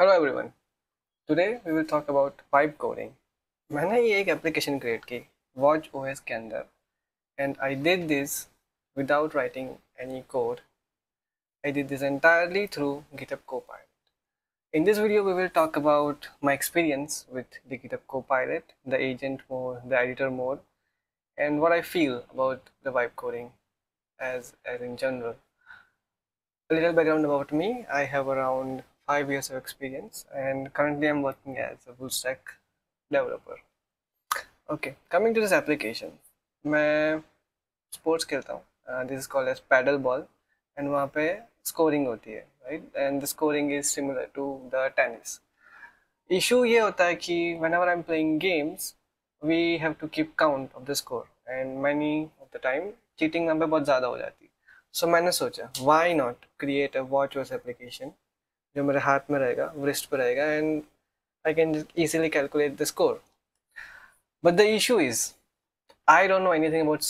Hello everyone. Today we will talk about vibe coding. मैंने ये एक एप्लीकेशन क्रिएट की वॉच ओएस के अंदर and I did this without writing any code. I did this entirely through GitHub Copilot. In this video we will talk about my experience with the GitHub Copilot, the agent mode, the editor mode, and what I feel about the vibe coding as in general. A little background about me. I have around 5 years of experience and currently I'm working as a full stack developer. Okay, coming to this application. मैं sports खेलता हूँ. This is called as paddle ball and वहाँ पे scoring होती है, right? And the scoring is similar to the tennis. Issue ये होता है कि whenever I'm playing games we have to keep count of the score and many of the time cheating वहाँ पे बहुत ज़्यादा हो जाती है. So मैंने सोचा why not create a watch OS application जो मेरे हाथ में रहेगा, wrist पे रहेगा and I can easily calculate the score. But the issue is I don't know anything about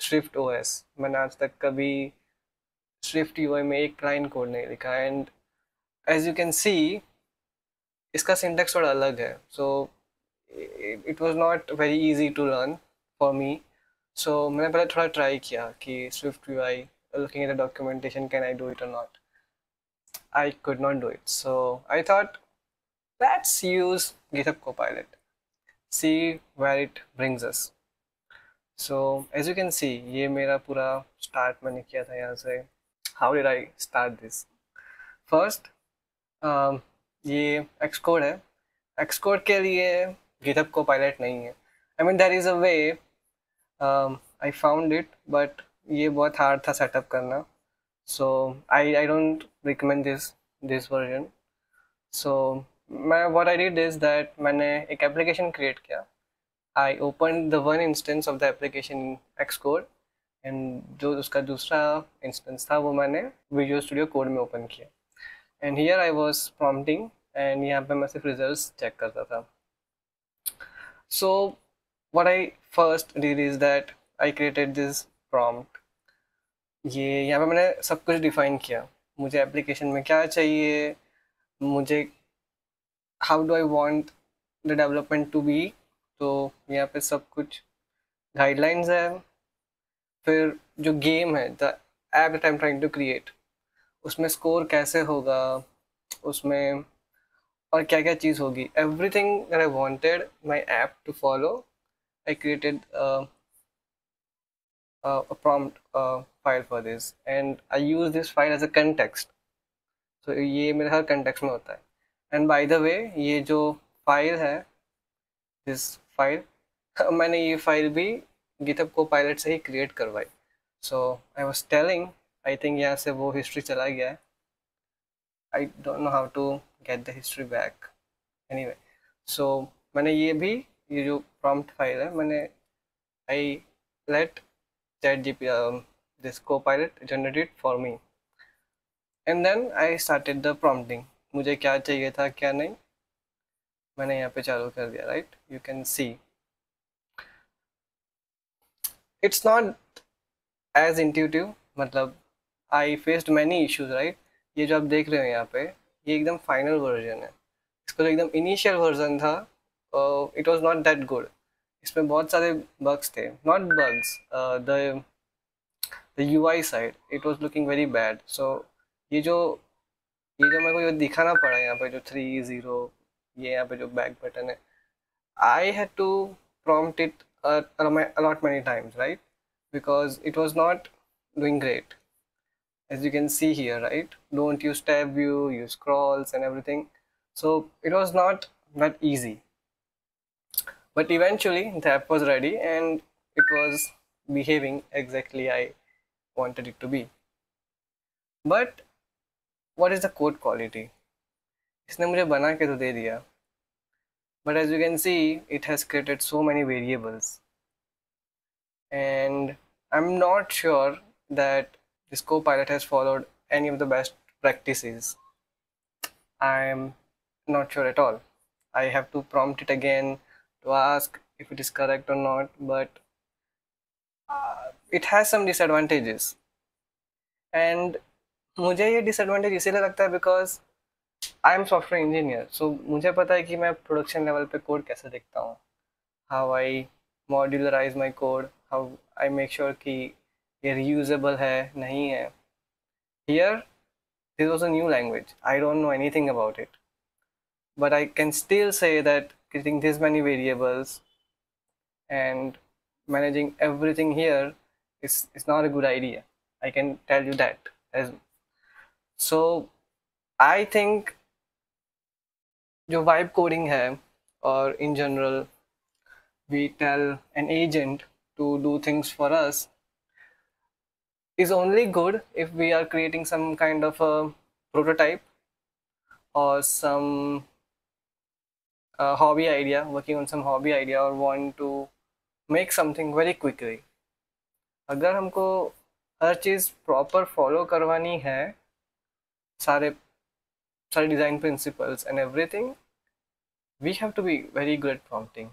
Swift OS. मैंने आज तक कभी Swift UI में एक लाइन कोड नहीं लिखा and as you can see इसका सिंटेक्स थोड़ा अलग है. So it was not very easy to learn for me. So मैंने पहले थोड़ा ट्राई किया कि Swift UI, looking at the documentation, can I do it or not? I could not do it. So I thought let's use GitHub Copilot, see where it brings us. So as you can see ये मेरा पूरा start मैंने किया था यहाँ से. How did I start this? First ये Xcode है. Xcode के लिए GitHub Copilot नहीं है. I mean there is a way. I found it but ये बहुत हार्ड था सेटअप करना. So I don't recommend this version. So what I did is that मैंने एक एप्लीकेशन क्रिएट किया. I opened the one instance of the application in Xcode and जो उसका दूसरा instance था वो मैंने Visual Studio Code में open किया. And here I was prompting and यहाँ पे मैं सिर्फ results check करता था. So what I first did is that I created this prompt. ये यहाँ पे मैंने सब कुछ define किया. मुझे application में क्या चाहिए, मुझे how do I want the development to be. तो यहाँ पे सब कुछ गाइडलाइंस है. फिर जो गेम है the app that I am trying to create उसमें स्कोर कैसे होगा, उसमें और क्या क्या चीज़ होगी, everything that I wanted my app to follow. I created a prompt file for this and I use this file as a context. So ये मेरे हर context में होता है. And by the way ये जो फाइल है this file मैंने ये फाइल भी GitHub Copilot से ही क्रिएट करवाई. So I was telling, I think यहाँ से वो हिस्ट्री चला गया है. I don't know how to get the history back. Anyway, so मैंने ये जो prompt फाइल है मैंने I let ChatGPT this Copilot generate it for me. And then I started the prompting. मुझे क्या चाहिए था क्या नहीं मैंने यहाँ पे चालू कर दिया. Right, you can see it's not as intuitive. मतलब I faced many issues. Right, ये जो आप देख रहे हो यहाँ पे ये एकदम फाइनल वर्जन है. इसका जो एकदम इनिशियल वर्जन था it was not that good. इसमें बहुत सारे बग्स थे. Not bugs, the UI side it was looking very bad. So ये जो मेरे को ये दिखाना पड़ा यहाँ पे जो 3-0 ये यहाँ पे जो बैक बटन है, I had to prompt it a lot many times, right? Because it was not doing great. As you can see here, right? Don't use tab view, use scrolls and everything. So it was not that easy. But eventually the app was ready and it was behaving exactly I wanted it to be. But what is the code quality? इसने मुझे बना के तो दे दिया. But as you can see, it has created so many variables. And I'm not sure that this Copilot has followed any of the best practices. I'm not sure at all. I have to prompt it again to ask if it is correct or not, but it has some disadvantages. And मुझे ये disadvantage इसीलिए लगता है because I am software engineer, so मुझे पता है कि मैं प्रोडक्शन लेवल पे कोड कैसे देखता हूँ, how I modularize my code, how I make sure कि ये रीयूजेबल है नहीं है. Here this was a new language, I don't know anything about it, but I can still say that creating this many variables and managing everything here is not a good idea. I can tell you that. As so, I think जो vibe coding है, or in general we tell an agent to do things for us, is only good if we are creating some kind of a prototype or some hobby idea, working on some hobby idea, or want to make something very quickly. अगर हमको हर चीज़ proper follow करवानी है, सारे सारे design principles and everything, we have to be very good at prompting,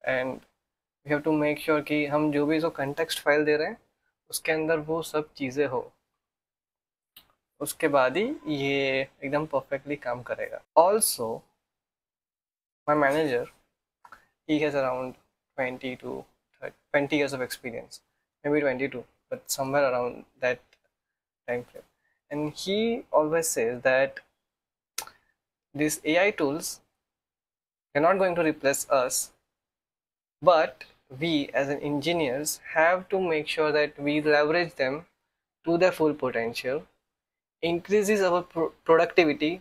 and we have to make sure कि हम जो भी इसको कंटेक्स्ट फाइल दे रहे हैं उसके अंदर वो सब चीज़ें हो, उसके बाद ही ये एकदम परफेक्टली काम करेगा. Also my manager, he has around 20 to 30, 20 years of experience, maybe 22, but somewhere around that time frame. And he always says that these AI tools are not going to replace us, but we as an engineers have to make sure that we leverage them to their full potential, increases our productivity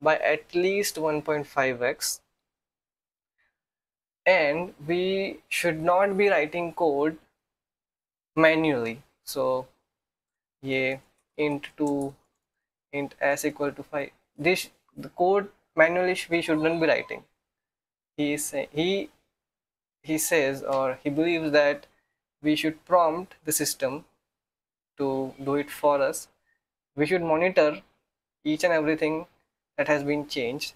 by at least 1.5x, and we should not be writing code manually. So ये int2 int s equal to 5, this the code manually we shouldn't be writing. He says, or he believes that we should prompt the system to do it for us. We should monitor each and everything that has been changed,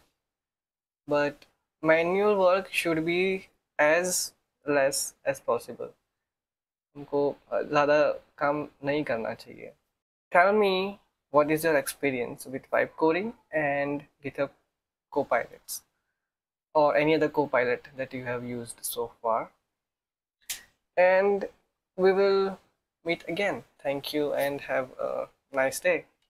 but manual work should be as less as possible. हमको ज़्यादा काम नहीं करना चाहिए. Tell me, what is your experience with vibe coding and GitHub Copilots, or any other copilot that you have used so far? And we will meet again. Thank you and have a nice day.